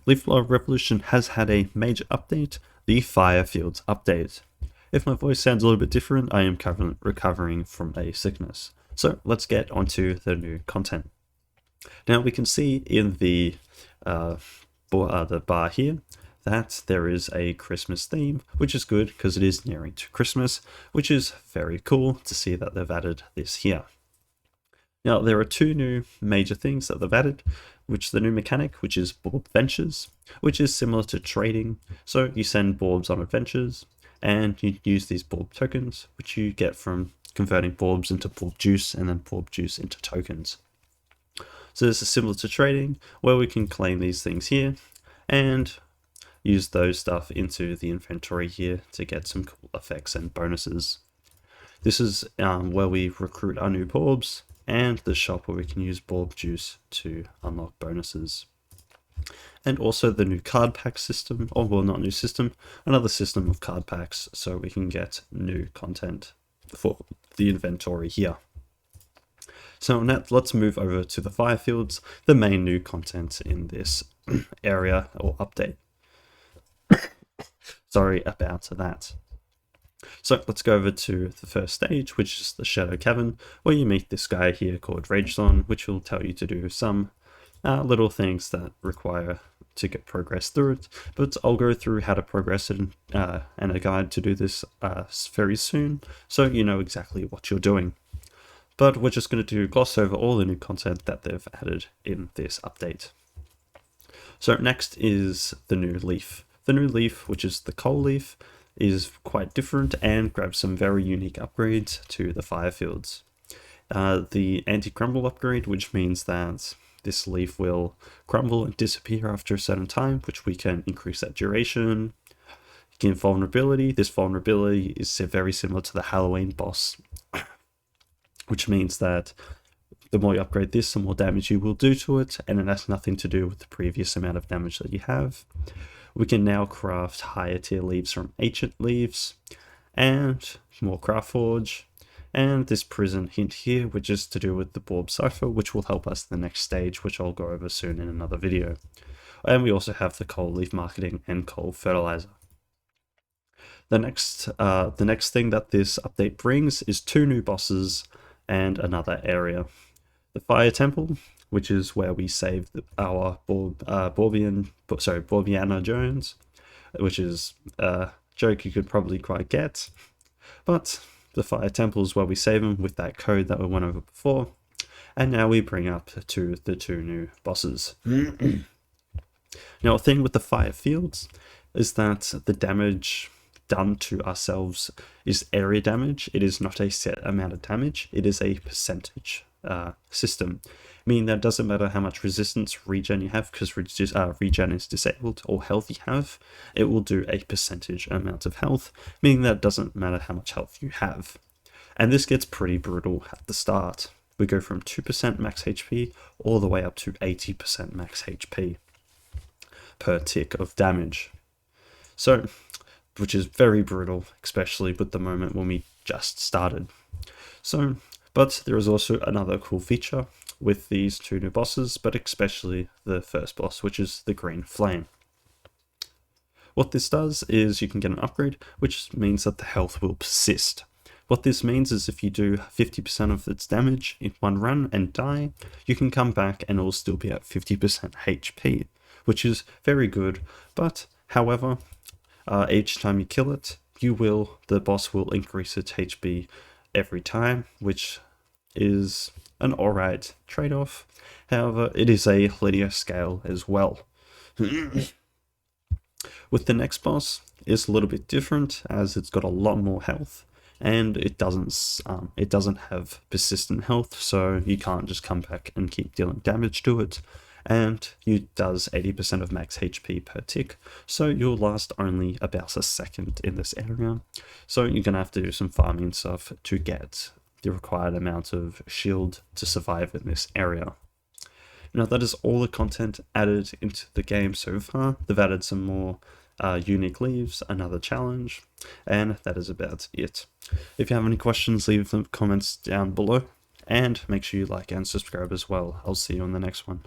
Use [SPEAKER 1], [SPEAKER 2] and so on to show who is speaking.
[SPEAKER 1] Leaf Blower Revolution has had a major update, the Firefields update. If my voice sounds a little bit different, I am currently recovering from a sickness. So let's get onto the new content. Now we can see in the bar here that there is a Christmas theme, which is good because it is nearing to Christmas, which is very cool to see that they've added this here. Now there are two new major things that they've added, which the new mechanic, which is Borb Ventures, which is similar to trading. So you send Borbs on adventures and you use these Borb tokens, which you get from converting Borbs into Borb Juice and then Borb Juice into tokens. So this is similar to trading, where we can claim these things here and use those stuff into the inventory here to get some cool effects and bonuses. This is where we recruit our new Borbs, and the shop where we can use Borb Juice to unlock bonuses. And also the new card pack system, or well, not new system, another system of card packs, so we can get new content for the inventory here. So now let's move over to the Firefields, the main new content in this area or update. Sorry about that. So let's go over to the first stage, which is the Shadow Cavern, where you meet this guy here called Ragezon, which will tell you to do some little things that require to get progress through it. But I'll go through how to progress it and a guide to do this very soon, so you know exactly what you're doing. But we're just going to gloss over all the new content that they've added in this update. So next is the new leaf. The new leaf, which is the coal leaf, is quite different and grabs some very unique upgrades to the Firefields. The anti-crumble upgrade, which means that this leaf will crumble and disappear after a certain time, which we can increase that duration. Again, vulnerability. This vulnerability is very similar to the Halloween boss, which means that the more you upgrade this, the more damage you will do to it, and it has nothing to do with the previous amount of damage that you have. We can now craft higher tier leaves from ancient leaves, and more craft forge, and this prison hint here, which is to do with the Borb Cipher, which will help us in the next stage, which I'll go over soon in another video. And we also have the coal leaf marketing and coal fertilizer. The next thing that this update brings is two new bosses and another area. The Fire Temple, which is where we save our Borbiana Jones, which is a joke you could probably quite get. But the Fire Temple is where we save him with that code that we went over before. And now we bring up to the two new bosses. Now, a thing with the Firefields is that the damage done to ourselves is area damage. It is not a set amount of damage. It is a percentage system, meaning that it doesn't matter how much resistance regen you have, because regen is disabled, or health you have, it will do a percentage amount of health, meaning that it doesn't matter how much health you have. And this gets pretty brutal at the start. We go from 2% max HP all the way up to 80% max HP per tick of damage. So, which is very brutal, especially with the moment when we just started. So, but there is also another cool feature with these two new bosses, but especially the first boss, which is the Green Flame. What this does is you can get an upgrade, which means that the health will persist. What this means is if you do 50% of its damage in one run and die, you can come back and it will still be at 50% HP, which is very good. But however, each time you kill it, the boss will increase its HP every time, which is an alright trade-off. However, it is a linear scale as well. With the next boss, it's a little bit different, as it's got a lot more health, and it doesn't have persistent health, so you can't just come back and keep dealing damage to it. And it does 80% of max HP per tick, so you'll last only about a second in this area. So you're going to have to do some farming stuff to get the required amount of shield to survive in this area. Now that is all the content added into the game so far. They've added some more unique leaves, another challenge, and that is about it. If you have any questions, leave them comments down below, and make sure you like and subscribe as well. I'll see you on the next one.